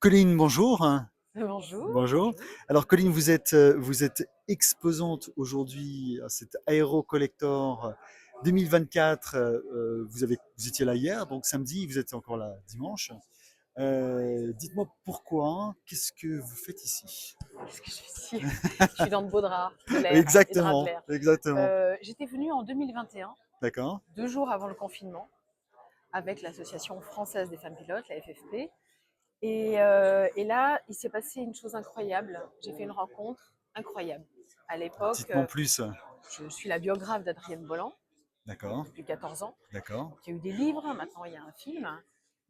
Colline, bonjour. Bonjour, Bonjour. bonjour. Alors Colline, vous êtes exposante aujourd'hui à cet Aero Collector 2024. Vous étiez là hier, donc samedi, vous êtes encore là dimanche. Dites-moi pourquoi, qu'est-ce que vous faites ici? Qu'est-ce que je fais ici? Je suis dans de beaux draps, de l'air et draps de Exactement, l'air. exactement. J'étais venue en 2021, D'accord. 2 jours avant le confinement, avec l'Association française des femmes pilotes, la FFP. Et là, il s'est passé une chose incroyable. J'ai fait une rencontre incroyable. À l'époque, Dites-moi en plus. je suis la biographe d'Adrienne Bolland D'accord, depuis 14 ans. d'accord. Donc, il y a eu des livres, maintenant il y a un film.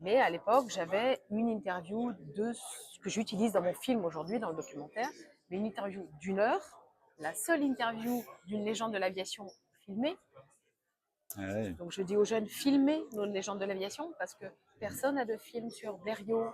Mais à l'époque, j'avais une interview de ce que j'utilise dans mon film aujourd'hui, dans le documentaire, mais une interview d'une heure, la seule interview d'une légende de l'aviation filmée. Ouais, Donc je dis aux jeunes, filmez nos légendes de l'aviation, parce que personne n'a de film sur Blériot,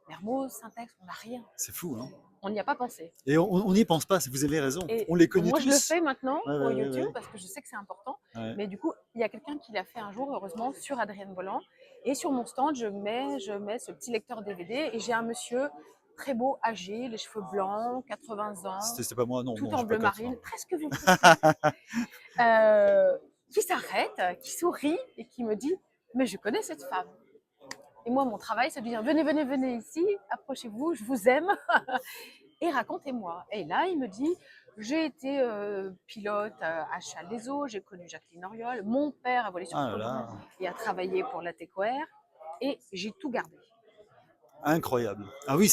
Mermoz, Syntex, on n'a rien. c'est fou, hein? On n'y a pas pensé. Et on n'y pense pas, vous avez raison. Et On les connaît moi, je le tous. fais maintenant Ouais, pour ouais, ouais, YouTube ouais. parce que je sais que c'est important. Ouais. Mais du coup, il y a quelqu'un qui l'a fait un jour, heureusement, sur Adrienne Bolland. Et sur mon stand, je mets ce petit lecteur DVD et j'ai un monsieur très beau, âgé, les cheveux blancs, 80 ans, C'était pas moi, non, tout non, en j'ai pas bleu 80. marine, presque vous, presque vous, qui s'arrête, qui sourit et qui me dit, mais je connais cette femme. Et moi, mon travail, c'est de dire, venez, venez, venez ici, approchez-vous, je vous aime. Et racontez-moi. Et là, il me dit, j'ai été pilote à Challes-les-Eaux, j'ai connu Jacqueline Auriol, mon père a volé sur Ah là Caudron là, et a travaillé pour la TECOR, et j'ai tout gardé. incroyable. Ah oui,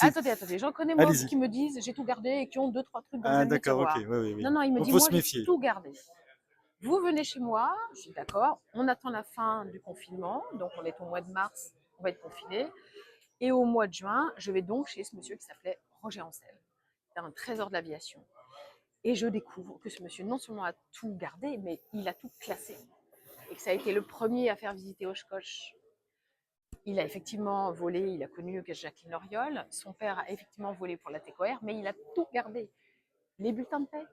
Attendez, attendez, j'en connais moi allez-y. qui me disent j'ai tout gardé et qui ont deux, trois trucs dans Ah un de mes d'accord, ok, oui, tiroirs. oui, Non, oui. non, il me Donc dit, faut moi se j'ai méfier. tout gardé. Vous venez chez moi, je suis d'accord, on attend la fin du confinement, donc on est au mois de mars, on va être confiné. Et au mois de juin, je vais donc chez ce monsieur qui s'appelait Roger Ancel. C'est un trésor de l'aviation. Et je découvre que ce monsieur, non seulement a tout gardé, mais il a tout classé. Et que ça a été le premier à faire visiter Oshkosh. Il a effectivement volé, il a connu Jacqueline Auriol. Son père a effectivement volé pour la TECOR, mais il a tout gardé. Les bulletins de paie,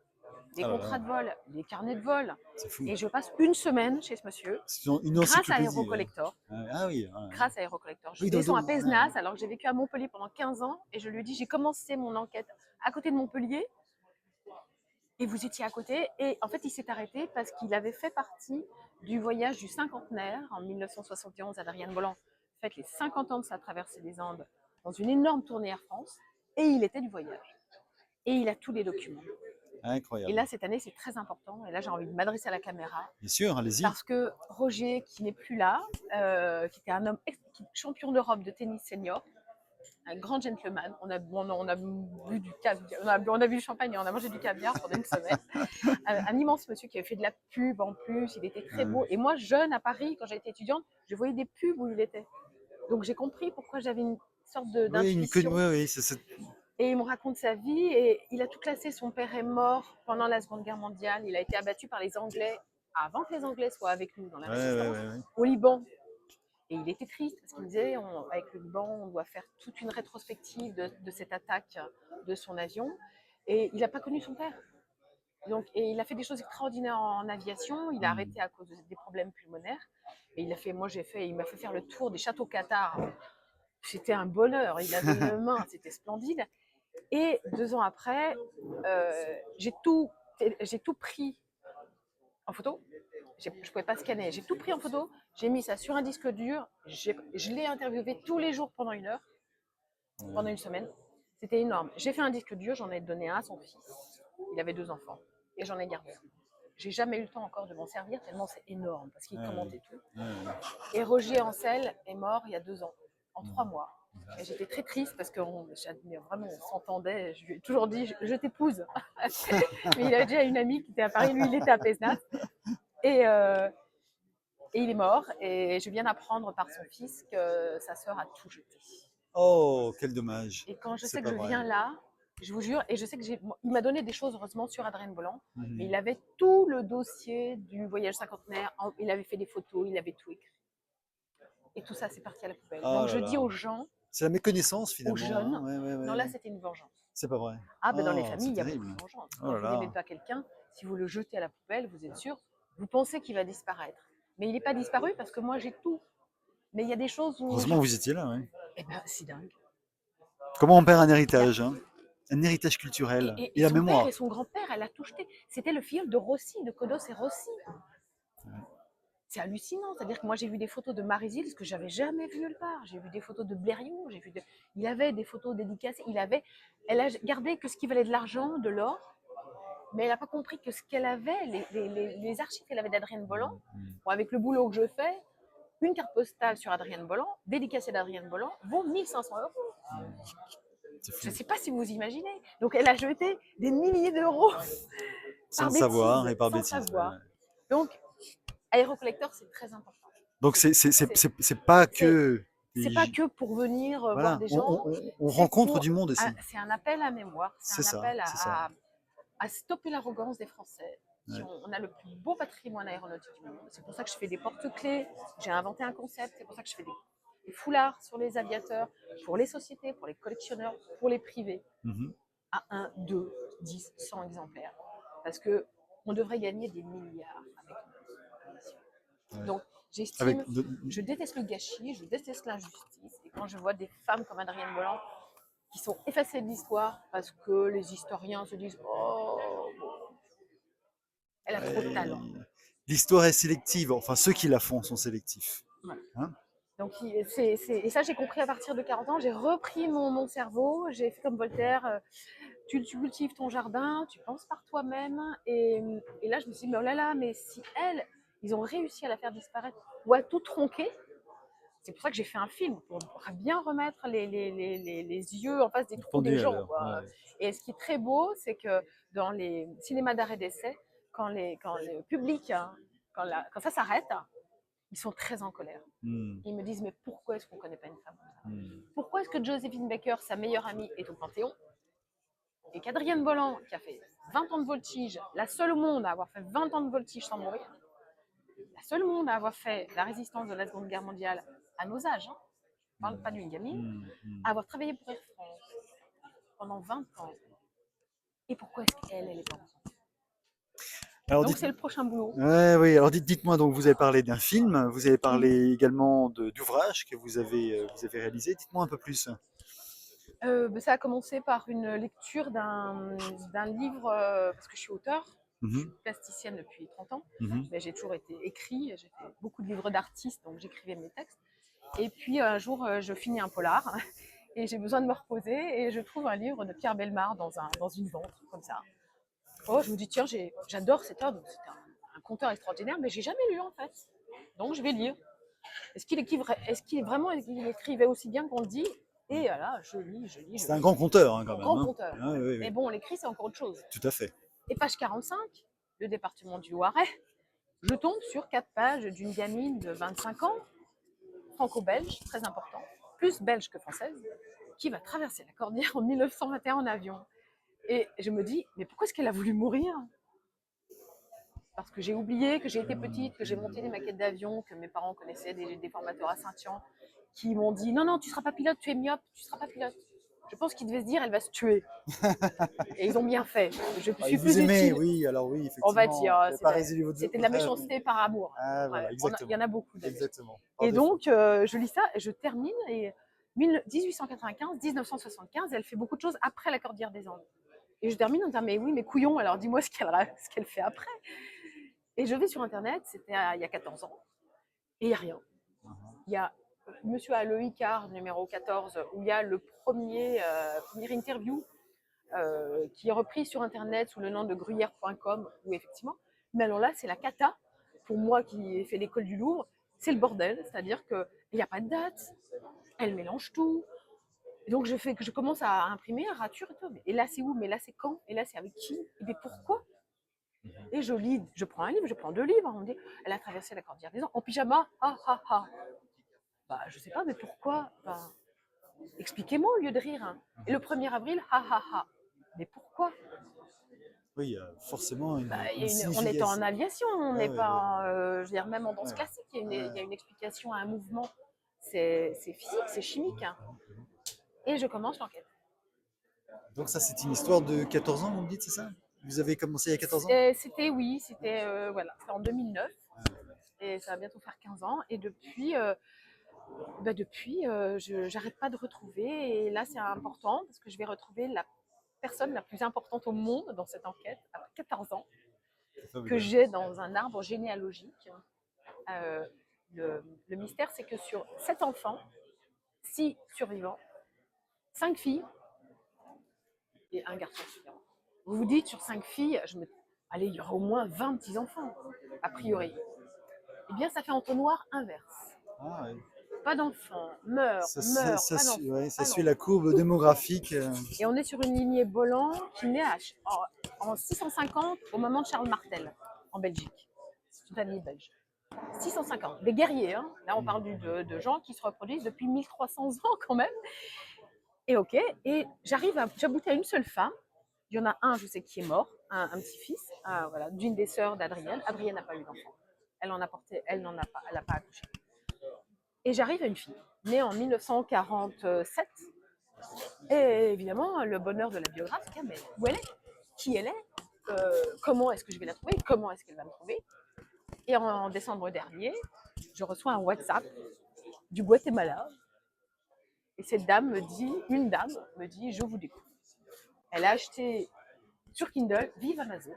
les Ah là contrats là, de vol, les carnets de vol. c'est fou. Et je passe une semaine chez ce monsieur, C'est une grâce à encyclopédie, ouais. Aerocollector. Ah oui, ouais. Grâce à Aerocollector. Je Oui, descends à ouais. Pézenas, alors que j'ai vécu à Montpellier pendant 15 ans, et je lui dis j'ai commencé mon enquête à côté de Montpellier, et vous étiez à côté. Et en fait, il s'est arrêté parce qu'il avait fait partie du voyage du cinquantenaire en 1971. Adrienne Bolland fête les 50 ans de sa traversée des Andes dans une énorme tournée Air France. Et il était du voyage. Et il a tous les documents. Et Incroyable. là, cette année, c'est très important. Et là, j'ai envie de m'adresser à la caméra. Bien sûr, allez-y. Parce que Roger, qui n'est plus là, qui était un homme champion d'Europe de tennis senior, un grand gentleman. On a bu du caviar, on a bu du champagne et on a mangé du caviar pendant une semaine. Un immense monsieur qui avait fait de la pub en plus, il était très beau. Et moi, jeune à Paris, quand j'étais étudiante, je voyais des pubs où il était. Donc j'ai compris pourquoi j'avais une sorte Oui, d'intuition. oui, oui, Et il me raconte sa vie et il a tout classé. Son père est mort pendant la Seconde Guerre mondiale. Il a été abattu par les Anglais avant que les Anglais soient avec nous dans la ouais, ouais, résistance, ouais, ouais. au Liban. Et il était triste parce qu'il me disait, avec le Liban, on doit faire toute une rétrospective de cette attaque de son avion. Et il n'a pas connu son père. Donc, et il a fait des choses extraordinaires en aviation. Il a Hmm. arrêté à cause des problèmes pulmonaires. Et il m'a fait faire le tour des châteaux Qatar. C'était un bonheur. Il avait une main, c'était splendide. Et 2 ans après, j'ai tout pris en photo. Je ne pouvais pas scanner. J'ai tout pris en photo. J'ai mis ça sur un disque dur. Je l'ai interviewé tous les jours pendant 1 heure, pendant une semaine. C'était énorme. J'ai fait un disque dur. J'en ai donné un à son fils. Il avait 2 enfants. Et j'en ai gardé un. J'ai jamais eu le temps encore de m'en servir tellement c'est énorme parce qu'il Ouais, commentait tout. ouais, ouais. Et Roger Ancel est mort il y a 2 ans, en Hmm. 3 mois. Et j'étais très triste parce que vraiment on s'entendait. Je lui ai toujours dit je t'épouse. Mais il avait déjà une amie qui était à Paris, lui il était à Pézenas. Et, euh, et il est mort. Et je viens d'apprendre par son fils que sa sœur a tout jeté. Oh, quel dommage. Et quand je C'est sais que pas je vrai. viens là, je vous jure, et je sais que il m'a donné des choses heureusement sur Adrien Bolland, mais il Mhm. avait tout le dossier du voyage cinquantenaire, il avait fait des photos, il avait tout écrit. Et tout ça, c'est parti à la poubelle. Oh Donc là je dis là. aux gens, C'est la méconnaissance aux finalement, hein. jeunes, Ouais, ouais, non, ouais, là ouais. c'était une vengeance. C'est pas vrai. Ah ben dans les Oh, familles, c'est il y a beaucoup de terrible. vengeance. Oh Quand là vous n'aimez là. pas quelqu'un, si vous le jetez à la poubelle, vous êtes sûr, vous pensez qu'il va disparaître. Mais il n'est pas disparu parce que moi j'ai tout. Mais il y a des choses où Heureusement, vous étiez là, ouais. eh ben c'est dingue. Comment on perd un Il a héritage, hein? Un héritage et culturel et et et la son père mémoire. et son grand-père, elle a tout jeté. C'était le filleul de Rossi, de Kodos et Rossi. C'est hallucinant. C'est-à-dire que moi, j'ai vu des photos de Marizil, ce que j'avais jamais vu nulle part. J'ai vu des photos de Blériot, il avait des photos dédicacées. Elle a gardé que ce qui valait de l'argent, de l'or, mais elle n'a pas compris que ce qu'elle avait, les archives qu'elle avait d'Adrienne Bolland, bon, avec le boulot que je fais, une carte postale sur Adrienne Bolland, dédicacée d'Adrienne Bolland, vaut 1 500 euros. C'est Je fou. ne sais pas si vous imaginez. Donc elle a jeté des milliers d'euros Sans par le savoir bêtise, et par sans bêtise. Ouais, savoir. ouais. Donc, Aérocollector, c'est très important. Donc c'est pas C'est que c'est pas que pour venir voir voilà, des gens, on rencontre du monde aussi. c'est un appel à mémoire, c'est C'est un ça, appel c'est ça. à stopper l'arrogance des Français. Ouais. On a le plus beau patrimoine aéronautique du monde. C'est pour ça que je fais des porte-clés. J'ai inventé un concept. C'est pour ça que je fais des foulards sur les aviateurs, pour les sociétés, pour les collectionneurs, pour les privés, Mhm. à 1, 2, 10, 100 exemplaires. Parce que on devrait gagner des milliards avec nos émissions. Ouais. Donc, Avec j'estime, je déteste le gâchis, je déteste l'injustice. Et quand je vois des femmes comme Adrienne Bolland qui sont effacées de l'histoire parce que les historiens se disent oh, bon, elle a trop de ouais, talent. l'histoire est sélective. Enfin, ceux qui la font sont sélectifs. Voilà. Hein? Donc, et ça, j'ai compris à partir de 40 ans. J'ai repris mon cerveau. J'ai fait comme Voltaire. Tu cultives ton jardin, tu penses par toi-même. Et là, je me suis dit, mais oh là là, mais si ils ont réussi à la faire disparaître ou à tout tronquer, c'est pour ça que j'ai fait un film, pour bien remettre les yeux en face des trous des Pendu à gens, l'heure. quoi. Ouais. Et ce qui est très beau, c'est que dans les cinémas d'arrêt d'essai, quand le public, hein, quand ça s'arrête, ils sont très en colère. Hmm. Ils me disent, mais pourquoi est-ce qu'on ne connaît pas une femme comme ça? Hmm. Pourquoi est-ce que Joséphine Baker, sa meilleure amie, est au Panthéon et qu'Adrienne Bolland, qui a fait 20 ans de voltige, la seule au monde à avoir fait 20 ans de voltige sans mourir, la seule au monde à avoir fait la résistance de la Seconde Guerre mondiale à nos âges, hein, je ne parle pas d'une gamine, à avoir travaillé pour Air France pendant 20 ans. Et pourquoi est-ce qu'elle, elle est pas enceinte? Alors Donc dites, c'est le prochain boulot. ouais, oui. Alors dites-moi donc, vous avez parlé d'un film, vous avez Mhm. parlé également d'ouvrages que vous avez réalisés. Dites-moi un peu plus. Ça a commencé par une lecture d'un livre, parce que je suis auteur, je suis Mhm. plasticienne depuis 30 ans, Mhm. mais j'ai toujours été écrit, j'ai fait beaucoup de livres d'artistes, donc j'écrivais mes textes. Et puis un jour, je finis un polar et j'ai besoin de me reposer et je trouve un livre de Pierre Bellemare dans une vente, comme ça. Oh, je me dis, tiens, j'adore cet homme, c'est un conteur extraordinaire, mais j'ai jamais lu en fait. Donc je vais lire. Est-ce qu'il écrivait aussi bien qu'on le dit? Et là, je C'est un lis. grand conteur, hein, quand même. Grand Hein. conteur. Ah, oui, Mais oui, bon, l'écrit, c'est encore autre chose. tout à fait. Et page 45, le département du Loiret, je tombe sur 4 pages d'une gamine de 25 ans, franco-belge, très important, plus belge que française, qui va traverser la Cordillère en 1921 en avion. Et je me dis, mais pourquoi est-ce qu'elle a voulu mourir? Parce que j'ai oublié que j'ai été petite, que j'ai monté des maquettes d'avion, que mes parents connaissaient des formateurs à Saint-Jean, qui m'ont dit, non, non, tu ne seras pas pilote, tu es myope, tu ne seras pas pilote. Je pense qu'ils devaient se dire, elle va se tuer. Et ils ont bien fait. Je Ah, suis il vous plus aimait, utile, oui, alors oui, on va effectivement. dire. Vous n'avez pas résolu C'était de la votre rêve. méchanceté par amour. Ah, voilà, Ouais, il y en exactement. a beaucoup de la méchanceté. Exactement. Par Et défaut. donc, je lis ça et je termine. Et 1895, 1975, elle fait beaucoup de choses après la Cordillère des Andes. Et je termine en disant, mais oui, mais couillon, alors dis-moi ce qu'elle fait après. Et je vais sur Internet, c'était il y a 14 ans, et il n'y a rien. Il y a Monsieur Aloïcard, numéro 14, où il y a le première interview qui est repris sur Internet sous le nom de gruyère.com, où effectivement, mais alors là, c'est la cata. Pour moi qui ai fait l'école du Louvre, c'est le bordel, c'est-à-dire qu'il n'y a pas de date, elle mélange tout. Et donc je commence à imprimer, à rature et tout. Et là, c'est où? Mais là, c'est quand? Et là, c'est avec qui? Et bien pourquoi? Et je lis, je prends un livre, je prends 2 livres. On me dit, elle a traversé la Cordillère des Andes en pyjama. Ah ah ah. Bah, je sais pas, mais pourquoi? Bah, expliquez-moi au lieu de rire. Hein. Et le 1er avril, ha ha ha. Mais pourquoi? Oui, il y a forcément Bah, une on est en signification. aviation, on Ouais, n'est ouais, ouais. pas, je veux dire, même en danse Ouais, classique, ouais. il y a une explication à un mouvement. C'est physique, c'est chimique. Hein. Et je commence l'enquête. Donc ça, c'est une histoire de 14 ans, vous me dites, c'est ça? Vous avez commencé il y a 14 ans? Oui, c'était voilà, c'était en 2009 et ça va bientôt faire 15 ans. Et depuis, Bah, depuis, j'arrête pas de retrouver et là, c'est important parce que je vais retrouver la personne la plus importante au monde dans cette enquête, après 14 ans, C'est que formidable. j'ai dans un arbre généalogique. Euh, le mystère, c'est que sur 7 enfants, 6 survivants, 5 filles et un garçon survivant. Vous vous dites, sur 5 filles, allez, il y aura au moins 20 petits-enfants, a priori. Eh bien, ça fait entonnoir inverse. Ah, ouais. Pas d'enfants, meurt, meurt, pas d'enfants, Ouais, ça pas suit la d'enfants. courbe démographique. Et on est sur une lignée Bolland qui naît en 650 au moment de Charles Martel, en Belgique. C'est une famille belge. 650, des guerriers. Hein. Là, on parle de gens qui se reproduisent depuis 1300 ans quand même. Et ok, et j'aboutis à une seule femme. Il y en a un, je sais, qui est mort, un petit-fils, voilà, d'une des sœurs d'Adrienne. Adrienne n'a pas eu d'enfant. Elle en a porté, elle n'en a pas, elle n'a pas accouché. Et j'arrive à une fille, née en 1947. Et évidemment, le bonheur de la biographe, c'est mais où elle est, qui elle est, comment est-ce que je vais la trouver, comment est-ce qu'elle va me trouver. Et en décembre dernier, je reçois un WhatsApp du Guatemala. Et cette dame me dit, une dame me dit, je vous découvre. Elle a acheté sur Kindle, vive Amazon,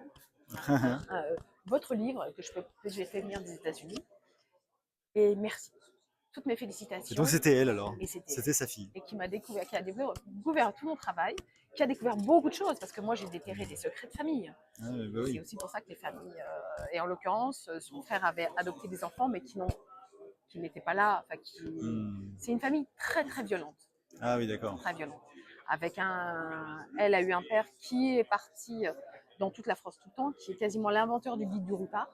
votre livre que j'ai fait venir des États-Unis. Et merci. Toutes mes Et félicitations. donc c'était elle alors. Et c'était C'était sa fille. et qui m'a découvert, qui a découvert tout mon travail, qui a découvert beaucoup de choses, parce que moi j'ai déterré des secrets de famille. Ah, bah C'est oui. aussi pour ça que les familles, et en l'occurrence, son frère avait adopté des enfants, mais qui n'étaient pas là. Enfin, C'est une famille très très violente, Ah oui, d'accord. très violente. Elle a eu un père qui est parti dans toute la France tout le temps, qui est quasiment l'inventeur du guide du routard.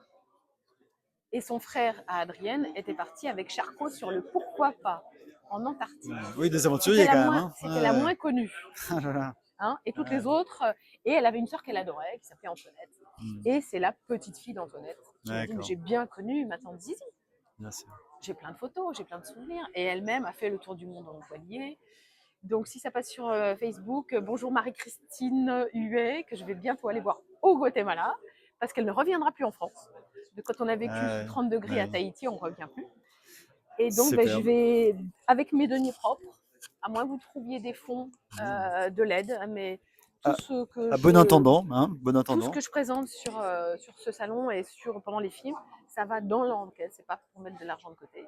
Et son frère à Adrienne était parti avec Charcot sur le pourquoi pas en Antarctique. Oui, des aventuriers quand même. Hein. C'était la moins connue. Ah là là. Hein, et toutes les autres. Et elle avait une sœur qu'elle adorait, qui s'appelait Antoinette. Et c'est la petite fille d'Antoinette qui m'a dit, mais j'ai bien connu ma tante Zizi. Bien sûr. J'ai plein de photos, j'ai plein de souvenirs. Et elle-même a fait le tour du monde en voilier. Donc si ça passe sur Facebook, bonjour Marie-Christine Huet, que je vais bientôt aller voir au Guatemala, parce qu'elle ne reviendra plus en France. Quand on a vécu 30 degrés à Tahiti, on ne revient plus. Et donc je vais, avec mes deniers propres, à moins que vous trouviez des fonds, de l'aide, mais tout ce que bon entendant, hein, bon entendant. Tout ce que je présente sur ce salon et pendant les films, ça va dans l'enquête, c'est pas pour mettre de l'argent de côté.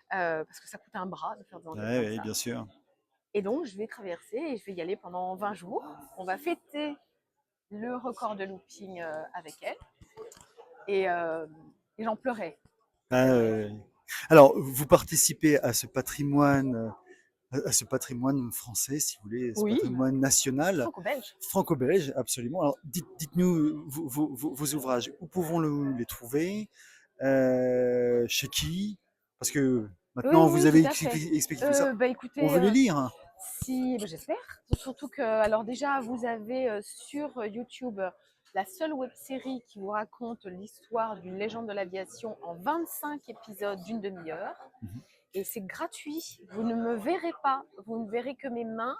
Parce que ça coûte un bras de faire des enquêtes comme ça. Bien sûr. Et donc, je vais traverser et je vais y aller pendant 20 jours. On va fêter le record de looping avec elle. Et j'en pleurais. Alors, vous participez à ce patrimoine français, si vous voulez, ce patrimoine national. Franco-belge. Franco-belge, absolument. Alors, dites-nous vos ouvrages. Où pouvons-nous les trouver? Chez qui? Parce que maintenant, vous avez expliqué tout ça. Écoutez, on veut les lire. J'espère. Surtout que, alors déjà, vous avez sur YouTube la seule web-série qui vous raconte l'histoire d'une légende de l'aviation en 25 épisodes d'une demi-heure. Et c'est gratuit. Vous ne me verrez pas. Vous ne verrez que mes mains.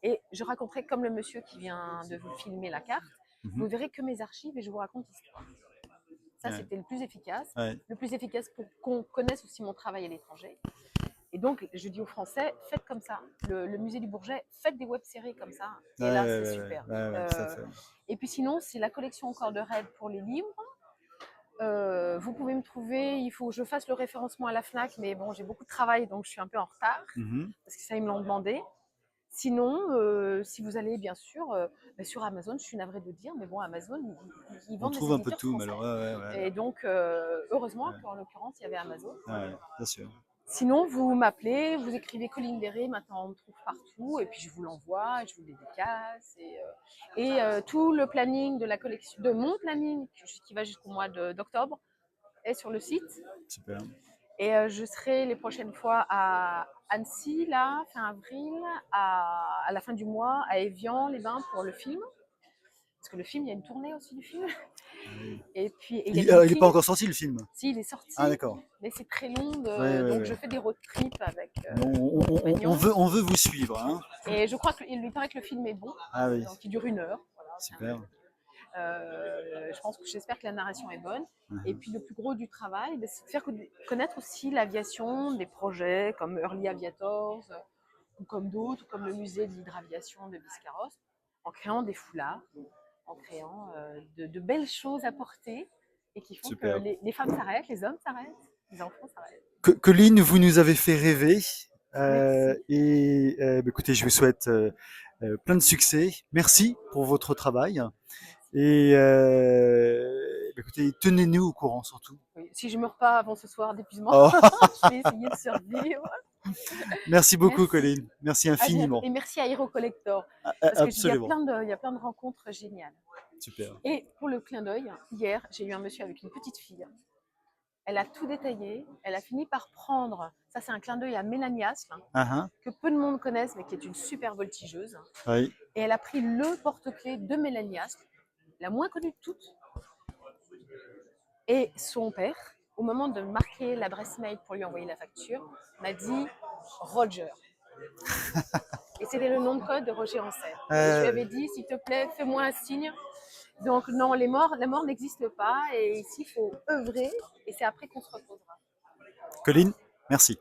Et je raconterai comme le monsieur qui vient de vous filmer la carte. Vous ne verrez que mes archives et je vous raconte l'histoire. Ça, c'était le plus efficace. Le plus efficace pour qu'on connaisse aussi mon travail à l'étranger. Et donc, je dis aux Français, faites comme ça. Le musée du Bourget, faites des web-séries comme ça. Et là, c'est super. Et puis sinon, c'est la collection encore de Red pour les livres. Vous pouvez me trouver, il faut que je fasse le référencement à la FNAC, mais bon, j'ai beaucoup de travail, donc je suis un peu en retard, parce que ça, ils me l'ont demandé. Sinon, si vous allez, bien sûr, sur Amazon, je suis navrée de dire, mais bon, Amazon, ils vendent des éditeurs un peu tout, alors. Et donc, heureusement qu'en l'occurrence, il y avait Amazon. Bien sûr. Sinon, vous m'appelez, vous écrivez Colline Derré, maintenant on me trouve partout, et puis je vous l'envoie, je vous le dédicace. Et tout le planning de la collection, de mon planning, qui va jusqu'au mois d'octobre, est sur le site. Super. Et je serai les prochaines fois à Annecy, là, fin avril, à la fin du mois, à Évian-les-Bains pour le film. Parce que le film, il y a une tournée aussi du film. Et puis, il n'est pas encore sorti le film? Si, il est sorti. Ah, d'accord. Mais c'est très long, donc je fais des road trips avec. On veut vous suivre. Hein. Et je crois qu'il lui paraît que le film est bon. Ah oui. Donc il dure 1 heure. Voilà, super. Je pense que j'espère que la narration est bonne. Et Mhm. puis le plus gros du travail, ben, c'est de faire connaître aussi l'aviation, des projets comme Early Aviators, ou comme d'autres, comme le musée de l'hydraviation de Biscarrosse, en créant des foulards, en créant de belles choses à porter et qui font que Superbe. les femmes s'arrêtent, les hommes s'arrêtent, les enfants s'arrêtent. Colline, vous nous avez fait rêver. Merci. Bah, écoutez, je vous souhaite plein de succès. Merci pour votre travail. Merci. Et bah, écoutez, tenez-nous au courant surtout. Oui, si je ne meurs pas avant ce soir d'épuisement, Oh, je vais essayer de survivre. merci beaucoup, Merci. Colline. Merci À bientôt. infiniment. Et merci à Hero Collector. Parce qu'il y a Absolument. il y a plein de rencontres géniales. Super. Et pour le clin d'œil, hier, j'ai eu un monsieur avec une petite fille. Elle a tout détaillé. Elle a fini par prendre, ça c'est un clin d'œil à Mélanie Aspe, Ah, que peu de monde connaissent, mais qui est une super voltigeuse. oui. Et elle a pris le porte-clés de Mélanie Aspe, la moins connue de toutes. Et son père, au moment de marquer l'adresse mail pour lui envoyer la facture, m'a dit Roger. Et c'était le nom de code de Roger Ancel. Et je lui avais dit, s'il te plaît, fais-moi un signe. Donc non, la mort n'existe pas. Et ici, il faut œuvrer. Et c'est après qu'on se reposera. Colline, merci.